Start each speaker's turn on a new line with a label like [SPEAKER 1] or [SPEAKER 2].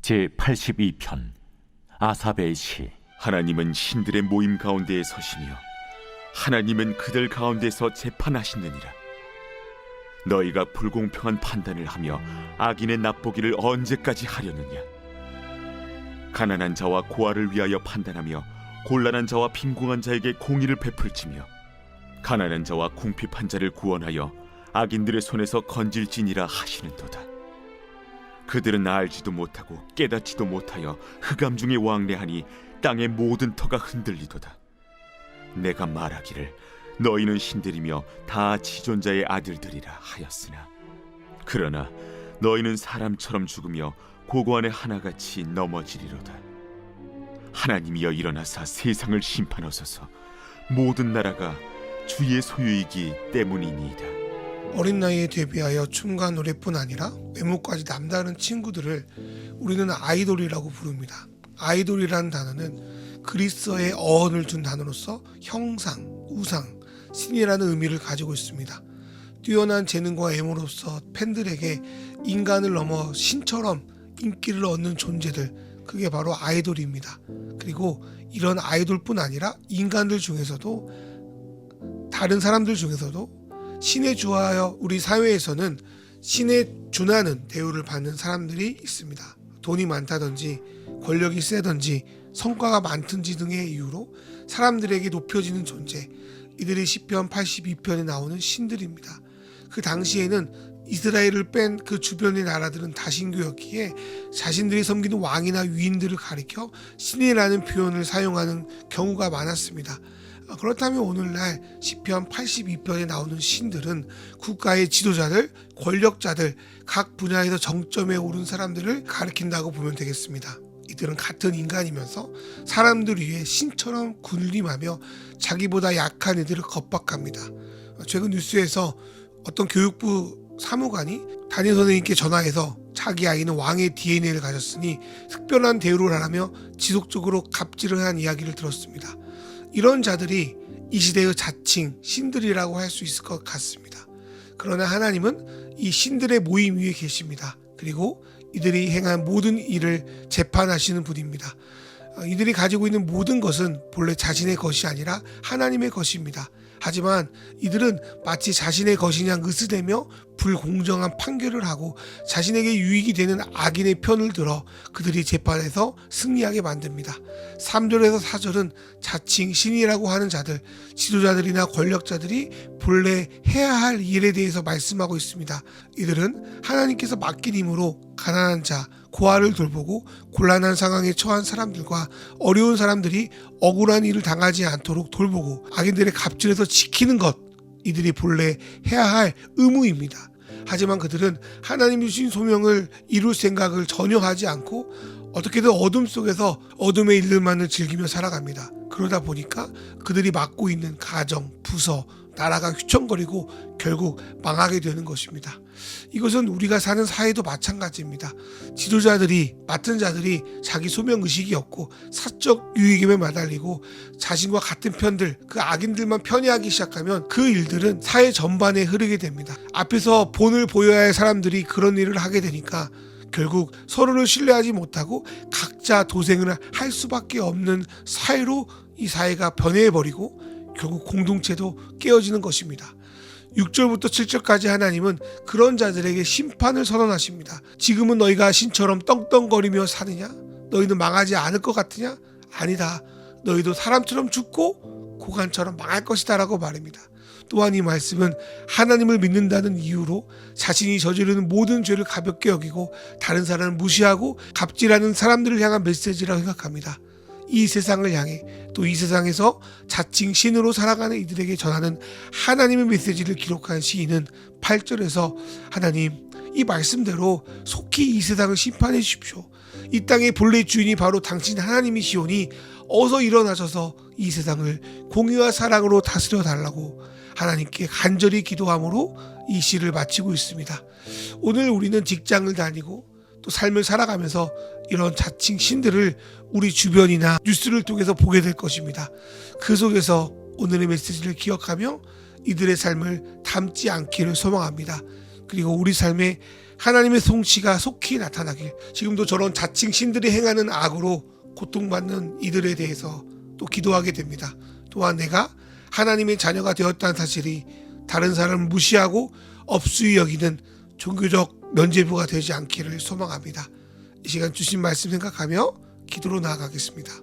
[SPEAKER 1] 제82편 아삽의 시.
[SPEAKER 2] 하나님은 신들의 모임 가운데에 서시며 하나님은 그들 가운데서 재판하시느니라. 너희가 불공평한 판단을 하며 악인의 납보기를 언제까지 하려느냐. 가난한 자와 고아를 위하여 판단하며 곤란한 자와 빈궁한 자에게 공의를 베풀지며 가난한 자와 궁핍한 자를 구원하여 악인들의 손에서 건질지니라 하시는도다. 그들은 알지도 못하고 깨닫지도 못하여 흑암 중에 왕래하니 땅의 모든 터가 흔들리도다. 내가 말하기를 너희는 신들이며 다 지존자의 아들들이라 하였으나 그러나 너희는 사람처럼 죽으며 고고 안에 하나같이 넘어지리로다. 하나님이여 일어나사 세상을 심판하소서. 모든 나라가 주의 소유이기 때문이니이다.
[SPEAKER 3] 어린 나이에 데뷔하여 춤과 노래뿐 아니라 외모까지 남다른 친구들을 우리는 아이돌이라고 부릅니다. 아이돌이라는 단어는 그리스어의 어원을 둔 단어로서 형상, 우상, 신이라는 의미를 가지고 있습니다. 뛰어난 재능과 외모로서 팬들에게 인간을 넘어 신처럼 인기를 얻는 존재들, 그게 바로 아이돌입니다. 그리고 이런 아이돌뿐 아니라 인간들 중에서도, 다른 사람들 중에서도 신에 주하여 우리 사회에서는 신에 준하는 대우를 받는 사람들이 있습니다. 돈이 많다든지 권력이 세든지 성과가 많든지 등의 이유로 사람들에게 높여지는 존재, 이들이 시편 82편에 나오는 신들입니다. 그 당시에는 이스라엘을 뺀 그 주변의 나라들은 다신교였기에 자신들이 섬기는 왕이나 위인들을 가리켜 신이라는 표현을 사용하는 경우가 많았습니다. 그렇다면 오늘날 시편 82편에 나오는 신들은 국가의 지도자들, 권력자들, 각 분야에서 정점에 오른 사람들을 가리킨다고 보면 되겠습니다. 이들은 같은 인간이면서 사람들 위해 신처럼 군림하며 자기보다 약한 이들을 겁박합니다. 최근 뉴스에서 어떤 교육부 사무관이 담임 선생님께 전화해서 자기 아이는 왕의 DNA를 가졌으니 특별한 대우를 하라며 지속적으로 갑질을 한 이야기를 들었습니다. 이런 자들이 이 시대의 자칭 신들이라고 할 수 있을 것 같습니다. 그러나 하나님은 이 신들의 모임 위에 계십니다. 그리고 이들이 행한 모든 일을 재판하시는 분입니다. 이들이 가지고 있는 모든 것은 본래 자신의 것이 아니라 하나님의 것입니다. 하지만 이들은 마치 자신의 것이냐 으스대며 불공정한 판결을 하고 자신에게 유익이 되는 악인의 편을 들어 그들이 재판에서 승리하게 만듭니다. 3절에서 4절은 자칭 신이라고 하는 자들, 지도자들이나 권력자들이 본래 해야 할 일에 대해서 말씀하고 있습니다. 이들은 하나님께서 맡긴 힘으로 가난한 자, 고아를 돌보고 곤란한 상황에 처한 사람들과 어려운 사람들이 억울한 일을 당하지 않도록 돌보고 악인들의 갑질에서 지키는 것, 이들이 본래 해야 할 의무입니다. 하지만 그들은 하나님이 주신 소명을 이룰 생각을 전혀 하지 않고 어떻게든 어둠 속에서 어둠의 일들만을 즐기며 살아갑니다. 그러다 보니까 그들이 맡고 있는 가정, 부서, 나라가 휘청거리고 결국 망하게 되는 것입니다. 이것은 우리가 사는 사회도 마찬가지입니다. 지도자들이, 맡은 자들이 자기 소명의식이 없고 사적 유익에 매달리고 자신과 같은 편들, 그 악인들만 편애하기 시작하면 그 일들은 사회 전반에 흐르게 됩니다. 앞에서 본을 보여야 할 사람들이 그런 일을 하게 되니까 결국 서로를 신뢰하지 못하고 각자 도생을 할 수밖에 없는 사회로 이 사회가 변해버리고 결국 공동체도 깨어지는 것입니다. 6절부터 7절까지 하나님은 그런 자들에게 심판을 선언하십니다. 지금은 너희가 신처럼 떵떵거리며 사느냐? 너희는 망하지 않을 것 같으냐? 아니다. 너희도 사람처럼 죽고 고관처럼 망할 것이다 라고 말합니다. 또한 이 말씀은 하나님을 믿는다는 이유로 자신이 저지르는 모든 죄를 가볍게 여기고 다른 사람을 무시하고 갑질하는 사람들을 향한 메시지라고 생각합니다. 이 세상을 향해 또 이 세상에서 자칭 신으로 살아가는 이들에게 전하는 하나님의 메시지를 기록한 시인은 8절에서 하나님, 이 말씀대로 속히 이 세상을 심판해 주십시오. 이 땅의 본래 주인이 바로 당신 하나님이시오니 어서 일어나셔서 이 세상을 공의와 사랑으로 다스려 달라고 하나님께 간절히 기도함으로 이 시를 마치고 있습니다. 오늘 우리는 직장을 다니고 또 삶을 살아가면서 이런 자칭 신들을 우리 주변이나 뉴스를 통해서 보게 될 것입니다. 그 속에서 오늘의 메시지를 기억하며 이들의 삶을 닮지 않기를 소망합니다. 그리고 우리 삶에 하나님의 통치가 속히 나타나길, 지금도 저런 자칭 신들이 행하는 악으로 고통받는 이들에 대해서 또 기도하게 됩니다. 또한 내가 하나님의 자녀가 되었다는 사실이 다른 사람을 무시하고 업수히 여기는 종교적 면죄부가 되지 않기를 소망합니다. 이 시간 주신 말씀 생각하며 기도로 나아가겠습니다.